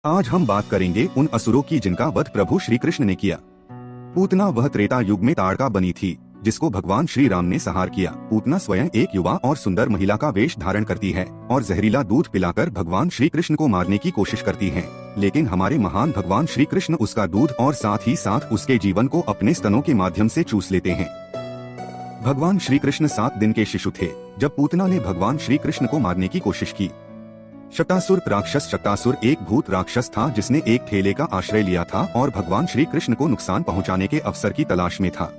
आज हम बात करेंगे उन असुरों की जिनका वध प्रभु श्री कृष्ण ने किया। पूतना वह त्रेता युग में ताड़का बनी थी जिसको भगवान श्री राम ने संहार किया। पूतना स्वयं एक युवा और सुंदर महिला का वेश धारण करती है और जहरीला दूध पिलाकर भगवान श्री कृष्ण को मारने की कोशिश करती है, लेकिन हमारे महान भगवान श्री कृष्ण उसका दूध और साथ ही साथ उसके जीवन को अपने स्तनों के माध्यम से चूस लेते हैं। भगवान श्री कृष्ण 7 दिन के शिशु थे जब पूतना ने भगवान श्री कृष्ण को मारने की कोशिश की। शक्तासुर राक्षस शक्तासुर एक भूत राक्षस था जिसने एक ठेले का आश्रय लिया था और भगवान श्री कृष्ण को नुकसान पहुंचाने के अवसर की तलाश में था।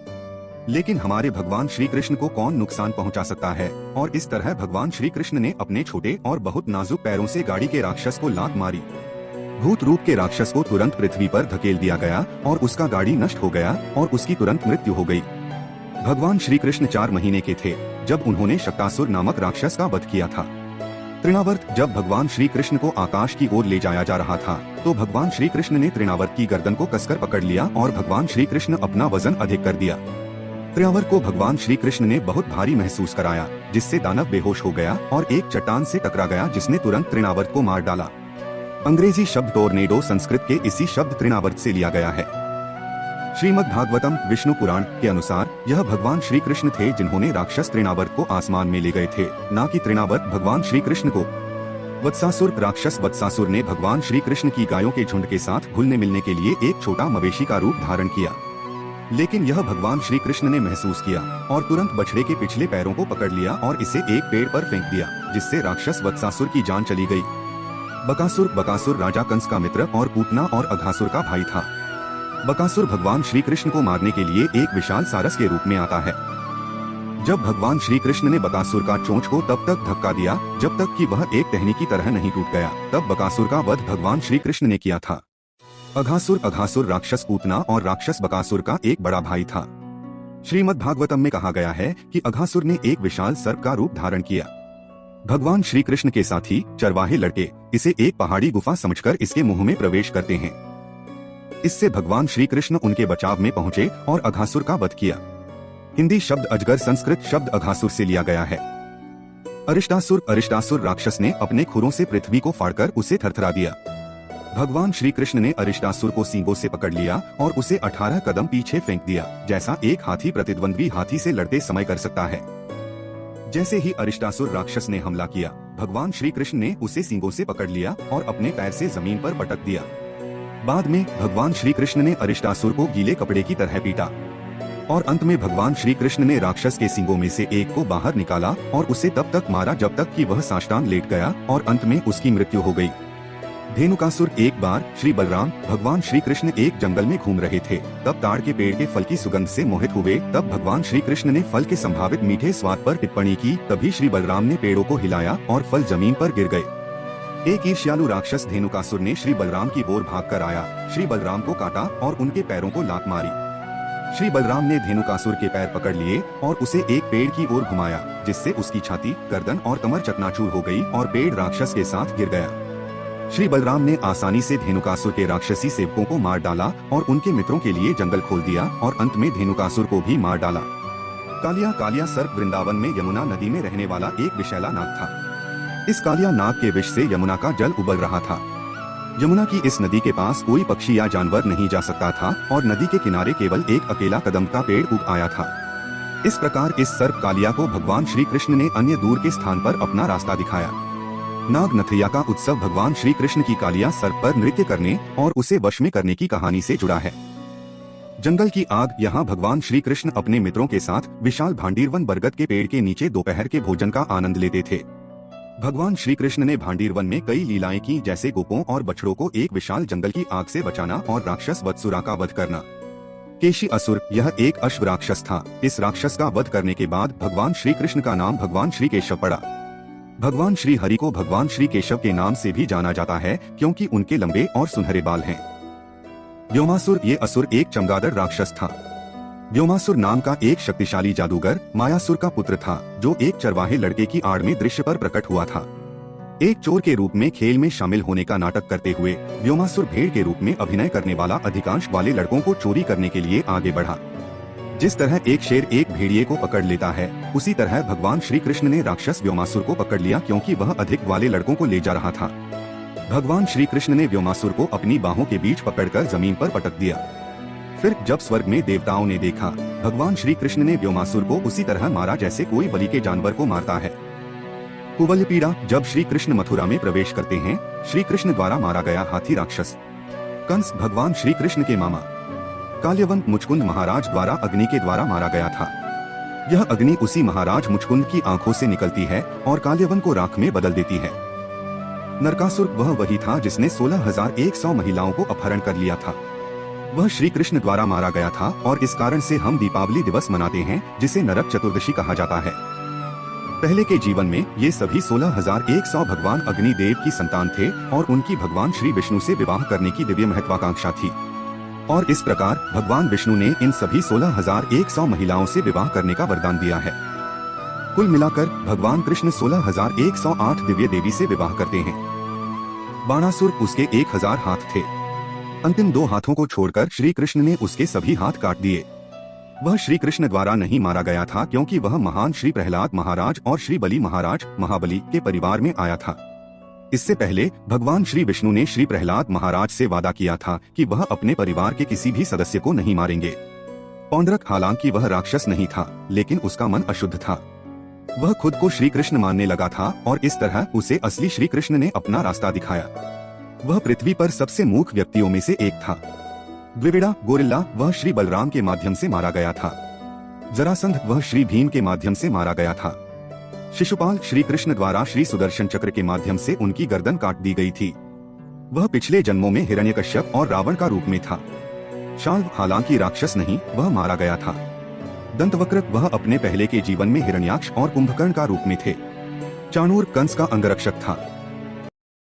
लेकिन हमारे भगवान श्री कृष्ण को कौन नुकसान पहुंचा सकता है, और इस तरह भगवान श्री कृष्ण ने अपने छोटे और बहुत नाजुक पैरों से गाड़ी के राक्षस को लात मारी। भूत रूप के राक्षस को तुरंत पृथ्वी पर धकेल दिया गया और उसका गाड़ी नष्ट हो गया और उसकी तुरंत मृत्यु हो गई। भगवान श्री कृष्ण 4 महीने के थे जब उन्होंने शक्तासुर नामक राक्षस का वध किया था। तृणावर्त जब भगवान श्री कृष्ण को आकाश की ओर ले जाया जा रहा था तो भगवान श्री कृष्ण ने तृणावर्त की गर्दन को कसकर पकड़ लिया और भगवान श्री कृष्ण अपना वजन अधिक कर दिया। तृणावर्त को भगवान श्री कृष्ण ने बहुत भारी महसूस कराया जिससे दानव बेहोश हो गया और एक चट्टान से टकरा गया जिसने तुरंत तृणावर्त को मार डाला। अंग्रेजी शब्द टोर्नेडो संस्कृत के इसी शब्द तृणावर्त से लिया गया है। श्रीमद् भागवतम विष्णु पुराण के अनुसार यह भगवान श्री कृष्ण थे जिन्होंने राक्षस तृणावर्त को आसमान में ले गए थे, न कि तृणावर्त भगवान श्री कृष्ण को। वत्सासुर राक्षस वत्सासुर ने भगवान श्री कृष्ण की गायों के झुंड के साथ घुलने मिलने के लिए एक छोटा मवेशी का रूप धारण किया, लेकिन यह भगवान श्री कृष्ण ने महसूस किया और तुरंत बछड़े के पिछले पैरों को पकड़ लिया और इसे एक पेड़ पर फेंक दिया, जिससे राक्षस वत्सासुर की जान चली गई। बकासुर राजा कंस का मित्र और पूतना और अघासुर का भाई था। बकासुर भगवान श्री कृष्ण को मारने के लिए एक विशाल सारस के रूप में आता है। जब भगवान श्री कृष्ण ने बकासुर का चोंच को तब तक धक्का दिया जब तक कि वह एक टहनी की तरह नहीं टूट गया, तब बकासुर का वध भगवान श्री कृष्ण ने किया था। अघासुर राक्षस पूतना और राक्षस बकासुर का एक बड़ा भाई था। श्रीमद् भागवतम में कहा गया है कि अघासुर ने एक विशाल सर्प का रूप धारण किया। भगवान श्री कृष्ण के साथी चरवाहे लड़के इसे एक पहाड़ी गुफा समझकर इसके मुंह में प्रवेश करते हैं। इससे भगवान श्री कृष्ण उनके बचाव में पहुंचे और अघासुर का वध किया। हिंदी शब्द अजगर संस्कृत शब्द अघासुर से लिया गया है। अरिष्टासुर राक्षस ने अपने खुरों से पृथ्वी को फाड़कर उसे थरथरा दिया। भगवान श्री कृष्ण ने अरिष्टासुर को सींगों से पकड़ लिया और उसे 18 कदम पीछे फेंक दिया, जैसा एक हाथी प्रतिद्वंद्वी हाथी से लड़ते समय कर सकता है। जैसे ही अरिष्टासुर राक्षस ने हमला किया, भगवान श्री कृष्ण ने उसे सींगों से पकड़ लिया और अपने पैर से जमीन पर पटक दिया। बाद में भगवान श्री कृष्ण ने अरिष्टासुर को गीले कपड़े की तरह पीटा और अंत में भगवान श्री कृष्ण ने राक्षस के सींगों में से एक को बाहर निकाला और उसे तब तक मारा जब तक कि वह साष्टांग लेट गया और अंत में उसकी मृत्यु हो गई। धेनुकासुर एक बार श्री बलराम भगवान श्री कृष्ण एक जंगल में घूम रहे थे, तब ताड़ के पेड़ के फल की सुगंध से मोहित हुए। तब भगवान श्री कृष्ण ने फल के संभावित मीठे स्वाद पर टिप्पणी की। तभी श्री बलराम ने पेड़ों को हिलाया और फल जमीन पर गिर गए। एक ईर्ष्यालु राक्षस धेनुकासुर ने श्री बलराम की ओर भागकर आया, श्री बलराम को काटा और उनके पैरों को लात मारी। श्री बलराम ने धेनुकासुर के पैर पकड़ लिए और उसे एक पेड़ की ओर घुमाया, जिससे उसकी छाती, गर्दन और कमर चकनाचूर हो गई और पेड़ राक्षस के साथ गिर गया। श्री बलराम ने आसानी से धेनुकासुर के राक्षसी सेवकों को मार डाला और उनके मित्रों के लिए जंगल खोल दिया और अंत में धेनुकासुर को भी मार डाला। कालिया सर्प वृंदावन में यमुना नदी में रहने वाला एक विषैला नाग था। इस कालिया नाग के विष से यमुना का जल उबल रहा था। यमुना की इस नदी के पास कोई पक्षी या जानवर नहीं जा सकता था और नदी के किनारे केवल एक अकेला कदम का पेड़ उग आया था। इस प्रकार इस सर्प कालिया को भगवान श्री कृष्ण ने अन्य दूर के स्थान पर अपना रास्ता दिखाया। नाग नथैया का उत्सव भगवान श्री कृष्ण की कालिया सर्प पर नृत्य करने और उसे वश में करने की कहानी से जुड़ा है। जंगल की आग यहाँ भगवान श्री कृष्ण अपने मित्रों के साथ विशाल भांडीरवन बरगद के पेड़ के नीचे दोपहर के भोजन का आनंद लेते थे। भगवान श्री कृष्ण ने भांडीरवन में कई लीलाएं की, जैसे गोपों और बछड़ों को एक विशाल जंगल की आग से बचाना और राक्षस वत्सुरा का वध करना। केशी असुर यह एक अश्व राक्षस था। इस राक्षस का वध करने के बाद भगवान श्री कृष्ण का नाम भगवान श्री केशव पड़ा। भगवान श्री हरि को भगवान श्री केशव के नाम से भी जाना जाता है क्योंकि उनके लंबे और सुनहरे बाल हैं। व्योमासुर ये असुर एक चमगादड़ राक्षस था। व्योमासुर नाम का एक शक्तिशाली जादूगर मायासुर का पुत्र था, जो एक चरवाहे लड़के की आड़ में दृश्य पर प्रकट हुआ था। एक चोर के रूप में खेल में शामिल होने का नाटक करते हुए व्योमासुर भेड़ के रूप में अभिनय करने वाला अधिकांश वाले लड़कों को चोरी करने के लिए आगे बढ़ा। जिस तरह एक शेर एक भेड़िए को पकड़ लेता है, उसी तरह भगवान श्री कृष्ण ने राक्षस व्योमासुर को पकड़ लिया क्योंकि वह अधिक वाले लड़कों को ले जा रहा था। भगवान श्री कृष्ण ने व्योमासुर को अपनी बाहों के बीच पकड़कर जमीन पर पटक दिया। फिर जब स्वर्ग में देवताओं ने देखा, भगवान श्री कृष्ण ने व्योमासुर को उसी तरह मारा जैसे कोई बलि के जानवर को मारता है। कुवलपीड़ा। जब श्री कृष्ण मथुरा में प्रवेश करते हैं, श्री कृष्ण द्वारा मारा गया हाथी राक्षस कंस भगवान श्री कृष्ण के मामा काल्यवन मुचकुंद महाराज द्वारा अग्नि के द्वारा मारा गया था। यह अग्नि उसी महाराज मुचकुंद की आंखों से निकलती है और काल्यवन को राख में बदल देती है। नरकासुर वह वही था जिसने 16,100 महिलाओं को अपहरण कर लिया था। वह श्री कृष्ण द्वारा मारा गया था और इस कारण से हम दीपावली दिवस मनाते हैं, जिसे नरक चतुर्दशी कहा जाता है। पहले के जीवन में ये सभी 16,100 भगवान अग्निदेव की संतान थे और उनकी भगवान श्री विष्णु से विवाह करने की दिव्य महत्वाकांक्षा थी। और इस प्रकार भगवान विष्णु ने इन सभी 16,100 महिलाओं से विवाह करने का वरदान दिया है। कुल मिलाकर भगवान कृष्ण 16,108 दिव्य देवी से विवाह करते हैं। बाणासुर उसके 1,000 हाथ थे। अंतिम 2 हाथों को छोड़कर श्री कृष्ण ने उसके सभी हाथ काट दिए। वह श्री कृष्ण द्वारा नहीं मारा गया था क्योंकि वह महान श्री प्रहलाद महाराज और श्री बलि महाराज महाबली के परिवार में आया था। इससे पहले भगवान श्री विष्णु ने श्री प्रहलाद महाराज से वादा किया था कि वह अपने परिवार के किसी भी सदस्य को नहीं मारेंगे। पौंड्रक हालांकि वह राक्षस नहीं था, लेकिन उसका मन अशुद्ध था। वह खुद को श्री कृष्ण मानने लगा था और इस तरह उसे असली श्री कृष्ण ने अपना रास्ता दिखाया। वह पृथ्वी पर सबसे मूर्ख व्यक्तियों में से एक था। द्विविड़ा गोरिल्ला वह श्री बलराम के माध्यम से मारा गया था। जरासंध वह श्री भीम के माध्यम से मारा गया था। शिशुपाल श्री कृष्ण द्वारा श्री सुदर्शन चक्र के माध्यम से उनकी गर्दन काट दी गई थी। वह पिछले जन्मों में हिरण्यकश्यप और रावण का रूप में था। शाल्व हालांकि राक्षस नहीं, वह मारा गया था। दंतवक्र वह अपने पहले के जीवन में हिरण्याक्ष और कुंभकर्ण का रूप में थे। चाणूर कंस का अंगरक्षक था।